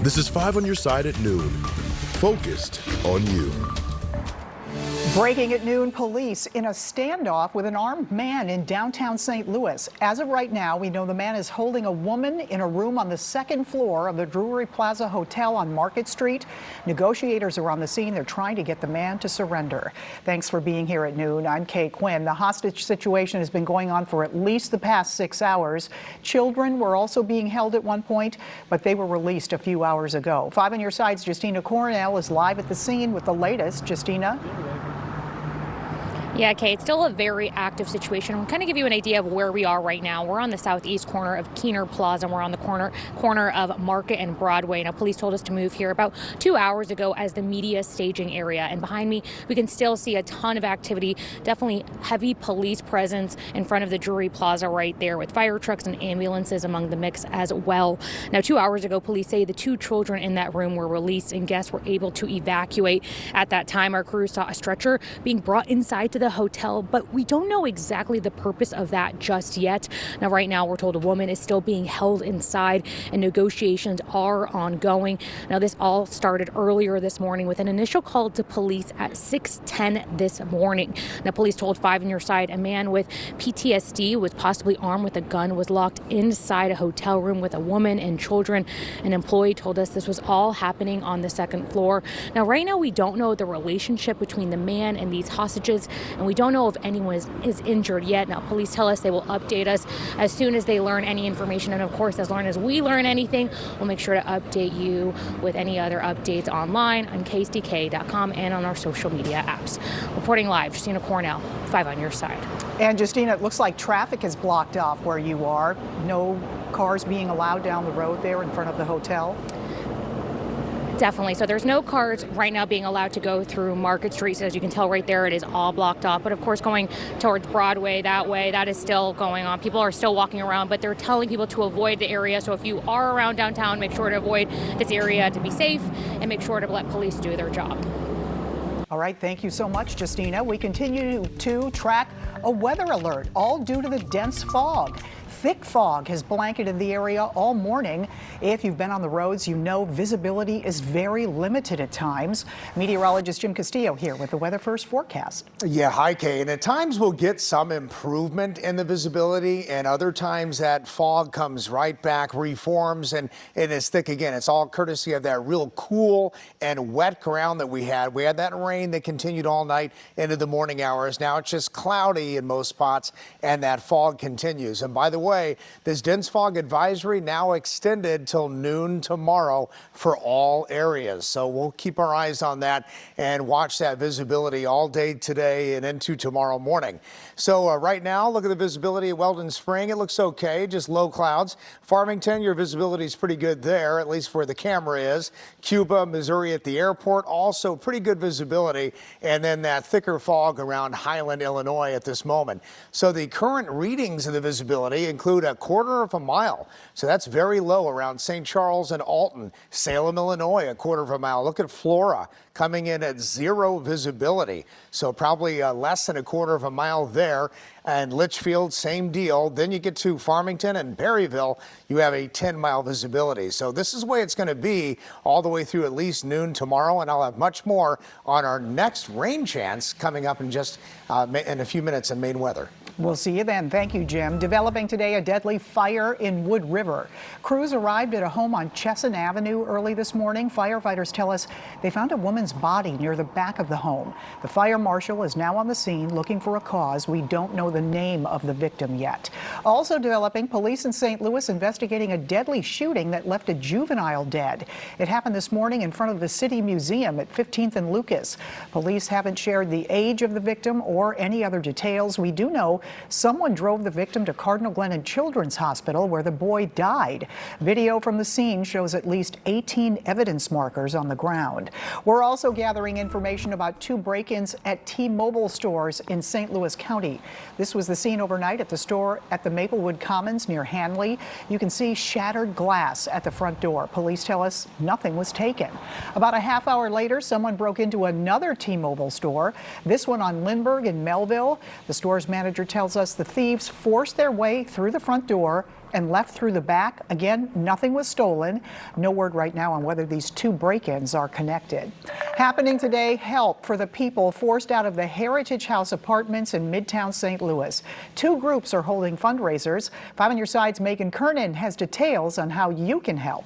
This is 5 on your side at noon. Focused on you. Breaking at noon, police in a standoff with an armed man in downtown St. Louis. As of right now, we know the man is holding a woman in a room on the second floor of the Drury Plaza Hotel on Market Street. Negotiators are on the scene. They're trying to get the man to surrender. Thanks for being here at noon. I'm Kay Quinn. The hostage situation has been going on for at least the past 6 hours. Children were also being held at one point, but they were released a few hours ago. 5 on your side's Justina Coronel is live at the scene with the latest. Justina? Yeah, Kay, it's still a very active situation. I'll kind of give you an idea of where we are right now. We're on the southeast corner of Keener Plaza, and we're on the corner of Market and Broadway. Now, police told us to move here about 2 hours ago as the media staging area. And behind me, we can still see a ton of activity, definitely heavy police presence in front of the Drury Plaza right there with fire trucks and ambulances among the mix as well. Now, 2 hours ago, police say the 2 children in that room were released and guests were able to evacuate. At that time, our crew saw a stretcher being brought inside to the hotel, but we don't know exactly the purpose of that just yet. Now, right now, we're told a woman is still being held inside and negotiations are ongoing. Now, this all started earlier this morning with an initial call to police at 6:10 this morning. Now, police told 5 on your side a man with PTSD, was possibly armed with a gun, was locked inside a hotel room with a woman and children. An employee told us this was all happening on the second floor. Now, right now, we don't know the relationship between the man and these hostages, and we don't know if anyone is injured yet. Now, police tell us they will update us as soon as they learn any information. And of course, as long as we learn anything, we'll make sure to update you with any other updates online on ksdk.com and on our social media apps. Reporting live, Justina Cornell, 5 on your side. And Justina, it looks like traffic is blocked off where you are. No cars being allowed down the road there in front of the hotel. Definitely. So there's no cars right now being allowed to go through Market Street. So as you can tell right there, it is all blocked off. But of course, going towards Broadway that way, that is still going on. People are still walking around, but they're telling people to avoid the area. So if you are around downtown, make sure to avoid this area to be safe and make sure to let police do their job. All right, thank you so much, Justina. We continue to track a weather alert, all due to the dense fog. Thick fog has blanketed the area all morning. If you've been on the roads, you know visibility is very limited at times. Meteorologist Jim Castillo here with the Weather First forecast. Yeah, hi, Kay. And at times we'll get some improvement in the visibility, and other times that fog comes right back, reforms, and is thick again. It's all courtesy of that real cool and wet ground that we had. We had that rain that continued all night into the morning hours. Now it's just cloudy in most spots, and that fog continues. And by the way, this dense fog advisory now extended till noon tomorrow for all areas. So we'll keep our eyes on that and watch that visibility all day today and into tomorrow morning. So right now, look at the visibility at Weldon Spring. It looks okay, just low clouds. Farmington, your visibility is pretty good there, at least where the camera is. Cuba, Missouri at the airport, also pretty good visibility. And then that thicker fog around Highland, Illinois at this moment. So the current readings of the visibility include a 1/4 mile. So that's very low around St. Charles and Alton. Salem, Illinois, a 1/4 mile. Look at Flora coming in at 0 visibility. So probably less than a 1/4 mile there. And Litchfield, same deal. Then you get to Farmington and Perryville, you have a 10-mile visibility. So this is the way it's going to be all the way through at least noon tomorrow. And I'll have much more on our next rain chance coming up in just in a few minutes in Maine weather. We'll see you then. Thank you, Jim. Developing today, a deadly fire in Wood River. Crews arrived at a home on Chesson Avenue early this morning. Firefighters tell us they found a woman's body near the back of the home. The fire marshal is now on the scene looking for a cause. We don't know the name of the victim yet. Also developing, police in St. Louis investigating a deadly shooting that left a juvenile dead. It happened this morning in front of the City Museum at 15th and Lucas. Police haven't shared the age of the victim or any other details. We do know someone drove the victim to Cardinal Glennon Children's Hospital, where the boy died. Video from the scene shows at least 18 evidence markers on the ground. We're also gathering information about 2 break-ins at T-Mobile stores in St. Louis County. This was the scene overnight at the store at the Maplewood Commons near Hanley. You can see shattered glass at the front door. Police tell us nothing was taken. About a half hour later, someone broke into another T-Mobile store, this one on Lindbergh in Melville. The store's manager tells us the thieves forced their way through the front door and left through the back. Again, nothing was stolen. No word right now on whether these two break-ins are connected. Happening today, help for the people forced out of the Heritage House apartments in Midtown St. Louis. Two groups are holding fundraisers. 5 on Your Side's Megan Kernan has details on how you can help.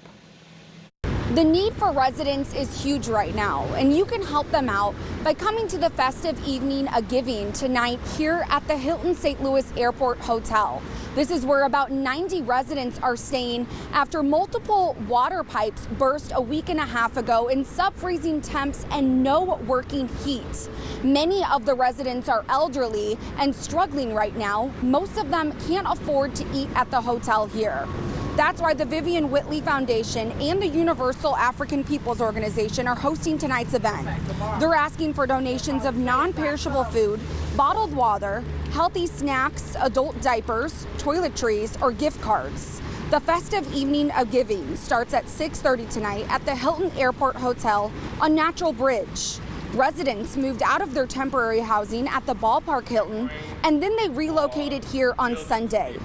The need for residents is huge right now, and you can help them out by coming to the festive evening of giving tonight here at the Hilton St. Louis Airport Hotel. This is where about 90 residents are staying after multiple water pipes burst a week and a half ago in sub-freezing temps and no working heat. Many of the residents are elderly and struggling right now. Most of them can't afford to eat at the hotel here. That's why the Vivian Whitley Foundation and the Universal African Peoples Organization are hosting tonight's event. They're asking for donations of non-perishable food, bottled water, healthy snacks, adult diapers, toiletries, or gift cards. The festive evening of giving starts at 6:30 tonight at the Hilton Airport Hotel on Natural Bridge. Residents moved out of their temporary housing at the Ballpark Hilton, and then they relocated here on Sunday.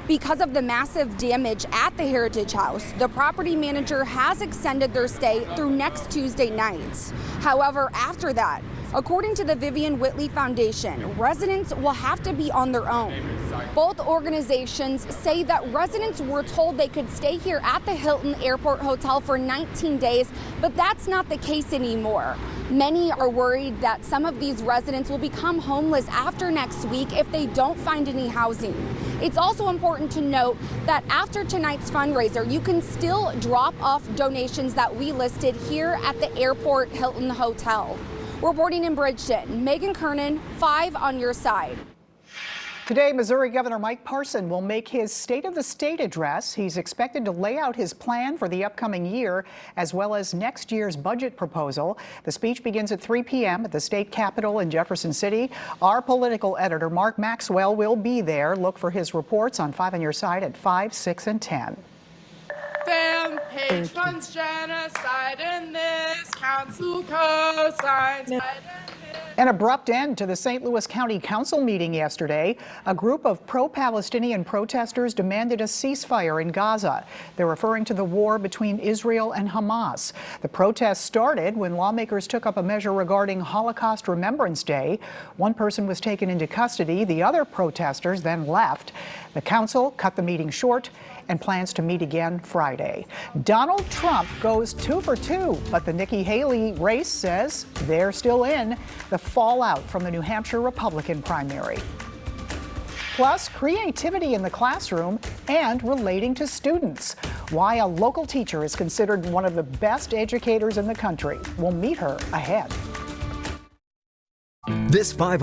Because of the massive damage at the Heritage House, the property manager has extended their stay through next Tuesday night. However, after that, according to the Vivian Whitley Foundation, residents will have to be on their own. Both organizations say that residents were told they could stay here at the Hilton Airport Hotel for 19 days, but that's not the case anymore. Many are worried that some of these residents will become homeless after next week if they don't find any housing. It's also important to note that after tonight's fundraiser, you can still drop off donations that we listed here at the Airport Hilton Hotel. Reporting in Bridgeton, Megan Kernan, 5 on Your Side. Today, Missouri Governor Mike Parson will make his State of the State address. He's expected to lay out his plan for the upcoming year, as well as next year's budget proposal. The speech begins at 3 p.m. at the state capitol in Jefferson City. Our political editor, Mark Maxwell, will be there. Look for his reports on 5 on Your Side at 5, 6, and 10. Fan page funds genocide in this council co-signs. An abrupt end to the St. Louis County Council meeting yesterday. A group of pro-Palestinian protesters demanded a ceasefire in Gaza. They're referring to the war between Israel and Hamas. The protests started when lawmakers took up a measure regarding Holocaust Remembrance Day. One person was taken into custody. The other protesters then left. The council cut the meeting short and plans to meet again Friday. Donald Trump goes 2 for 2, but the Nikki Haley race says they're still in. The fallout from the New Hampshire Republican primary. Plus, creativity in the classroom and relating to students. Why a local teacher is considered one of the best educators in the country. We'll meet her ahead. This 5